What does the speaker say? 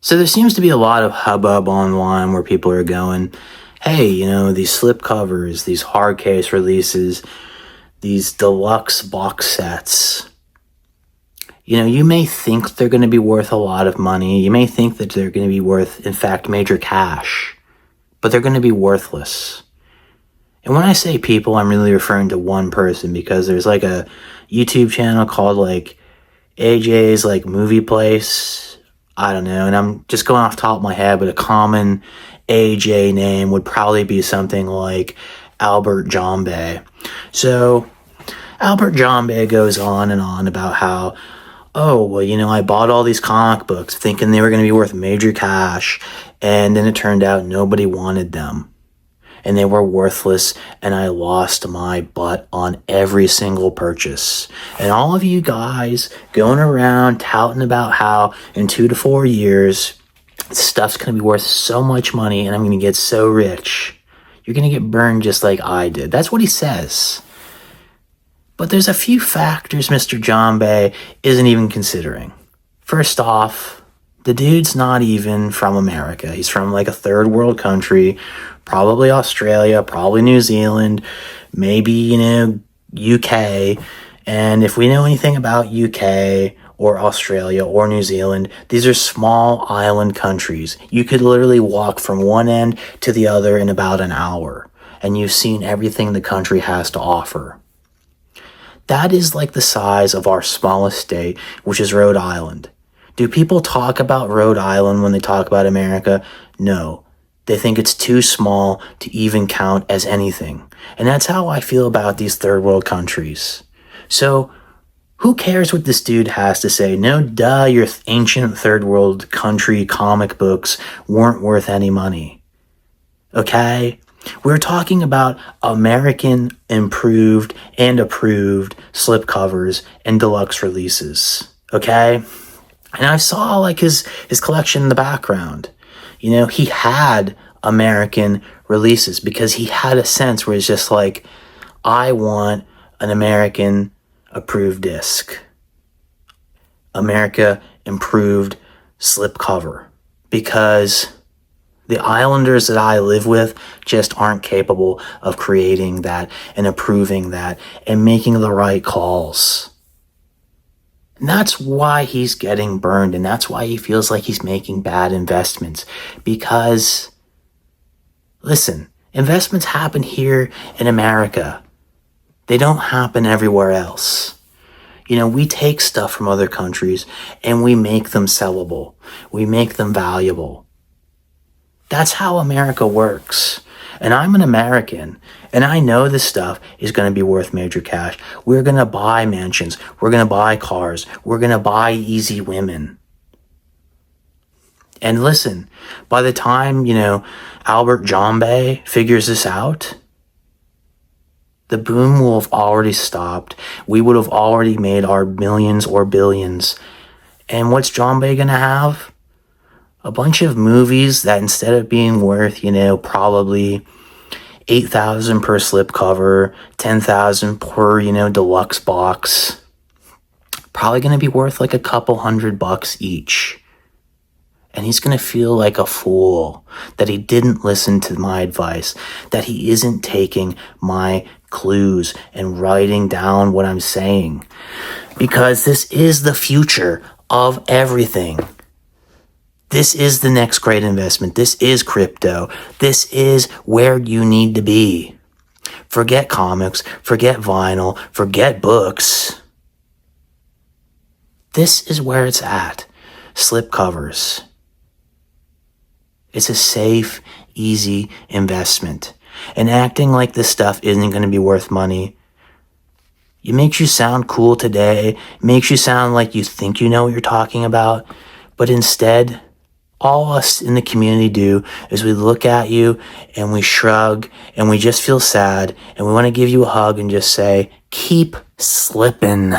So there seems to be a lot of hubbub online where people are going, hey, these slipcovers, these hard case releases, these deluxe box sets. You may think they're going to be worth a lot of money. You may think that they're going to be worth, in fact, major cash, but they're going to be worthless. And when I say people, I'm really referring to one person, because there's like a YouTube channel called like AJ's like Movie Place. I don't know. And I'm just going off the top of my head, but a common AJ name would probably be something like Albert Jambe. So Albert Jambe goes on and on about how, oh, well, I bought all these comic books thinking they were going to be worth major cash. And then it turned out nobody wanted them. And they were worthless, and I lost my butt on every single purchase. And all of you guys going around touting about how in 2 to 4 years, stuff's going to be worth so much money and I'm going to get so rich. You're going to get burned just like I did. That's what he says. But there's a few factors Mr. Jambe isn't even considering. First off, the dude's not even from America. He's from like a third world country, probably Australia, probably New Zealand, maybe, UK. And if we know anything about UK or Australia or New Zealand, these are small island countries. You could literally walk from one end to the other in about an hour, and you've seen everything the country has to offer. That is like the size of our smallest state, which is Rhode Island. Do people talk about Rhode Island when they talk about America? No. They think it's too small to even count as anything. And that's how I feel about these third world countries. So, who cares what this dude has to say? No, duh, your ancient third world country comic books weren't worth any money. Okay? We're talking about American improved and approved slipcovers and deluxe releases. Okay? And I saw like his collection in the background. He had American releases because he had a sense where it's just like, I want an American approved disc. America improved slipcover. Because the islanders that I live with just aren't capable of creating that and approving that and making the right calls. And that's why he's getting burned, and that's why he feels like he's making bad investments. Because, listen, investments happen here in America. They don't happen everywhere else. We take stuff from other countries and we make them sellable. We make them valuable. That's how America works. And I'm an American, and I know this stuff is going to be worth major cash. We're going to buy mansions. We're going to buy cars. We're going to buy easy women. And listen, by the time, Albert Jambe figures this out, the boom will have already stopped. We would have already made our millions or billions. And what's Jambe going to have? A bunch of movies that instead of being worth, probably $8,000 per slipcover, $10,000 per, deluxe box, probably going to be worth like a couple $100 each. And he's going to feel like a fool that he didn't listen to my advice, that he isn't taking my clues and writing down what I'm saying. Because this is the future of everything. This is the next great investment. This is crypto. This is where you need to be. Forget comics, forget vinyl, forget books. This is where it's at. Slipcovers. It's a safe, easy investment. And acting like this stuff isn't going to be worth money, it makes you sound cool today, makes you sound like you think you know what you're talking about, but instead, all us in the community do is we look at you and we shrug and we just feel sad and we want to give you a hug and just say, keep slipping.